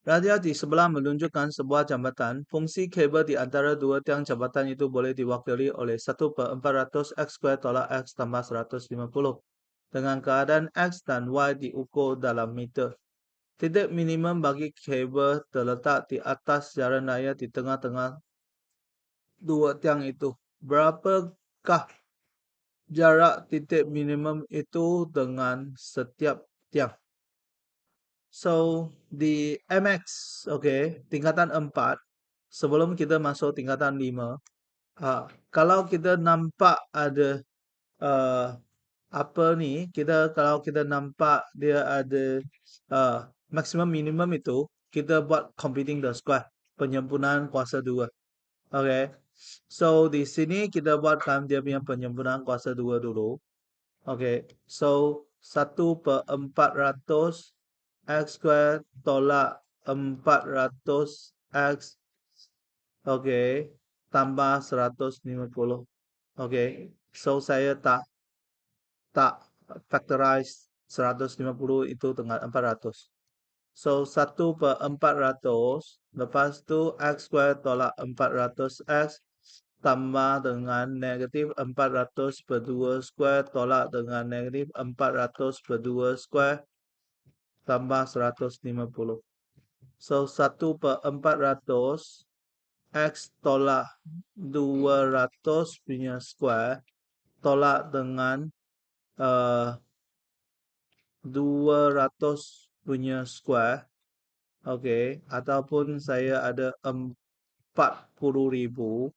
Radia di sebelah menunjukkan sebuah jambatan. Fungsi kabel di antara dua tiang jambatan itu boleh diwakili oleh 1/400 X² tolak X tambah 150. Dengan keadaan X dan Y diukur dalam meter. Titik minimum bagi kabel terletak di atas jalan raya di tengah-tengah dua tiang itu. Berapakah jarak titik minimum itu dengan setiap tiang? So, di MX, tingkatan 4, sebelum kita masuk tingkatan 5, kalau kita nampak ada uh, apa ni, kalau kita nampak dia ada maximum minimum itu, kita buat computing the square, penyempurnaan kuasa 2. Okay. So, di sini kita buatkan dia punya penyempurnaan kuasa 2 dulu. Okay. So, 1/400 X² tolak 400 X, tambah 150. So saya tak factorize 150 itu dengan 400. So 1/400, lepas tu X² tolak 400 X tambah dengan negatif 400 per 2 square tolak dengan negatif 400 per 2 square tambah 150. So 1/400 X tolak 200 punya square tolak dengan 200 punya square. Ataupun saya ada 40.000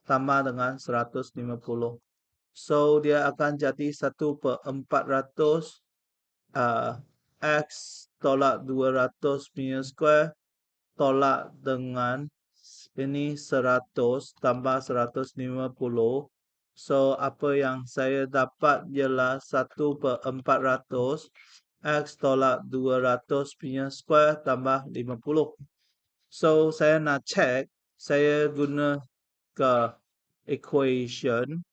tambah dengan 150. So dia akan jadi 1/400 X tolak 200 punya square tolak dengan ini 100 tambah 150. So, apa yang saya dapat ialah 1/400 X tolak 200 punya square tambah 50. So, saya nak check, saya guna ke equation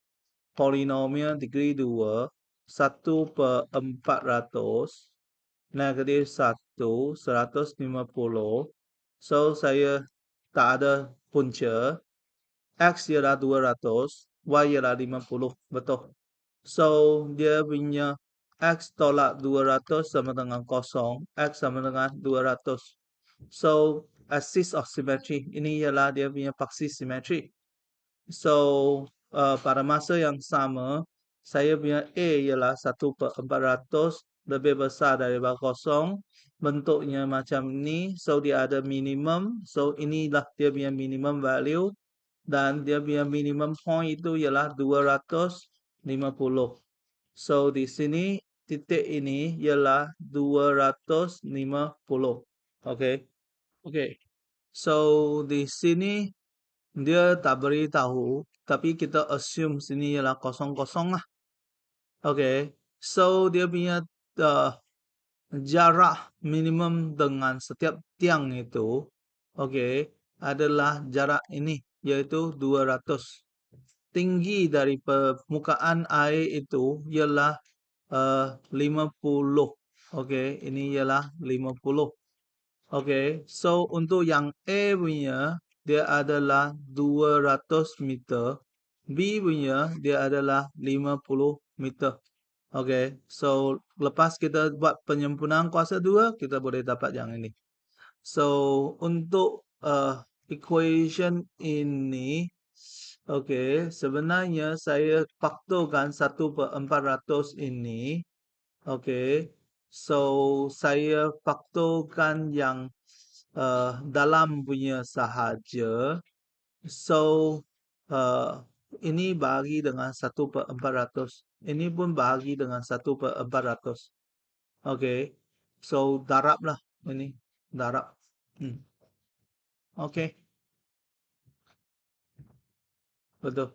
polinomial degree 2, 1/400 negatif 1, 150. So, saya tak ada punca. X ialah 200, Y ialah 50. Betul. So, dia punya X tolak 200 sama dengan kosong. X sama dengan 200. So, axis of symmetry. Ini ialah dia punya paksi simetri. So, pada masa yang sama, saya punya A ialah 1/400 lebih besar daripada kosong. Bentuknya macam ni. So, dia ada minimum. So, inilah dia punya minimum value. Dan dia punya minimum point itu ialah 250. So, di sini titik ini ialah 250. Okay. Okay. So, di sini dia tak beritahu, tapi kita assume sini ialah kosong-kosong lah. Okay. So, dia punya jarak minimum dengan setiap tiang itu, adalah jarak ini, yaitu 200. Tinggi dari permukaan air itu ialah 50. Ini ialah 50. So untuk yang A punya, dia adalah 200 meter. B punya, dia adalah 50 meter. So lepas kita buat penyempurnaan kuasa 2, kita boleh dapat yang ini. So untuk equation ini, sebenarnya saya faktorkan 1/400 ini. So saya faktorkan yang dalam punya sahaja. So ini bahagi dengan 1/400. Ini pun bahagi dengan 1/400. So darab lah ini, darab. Betul.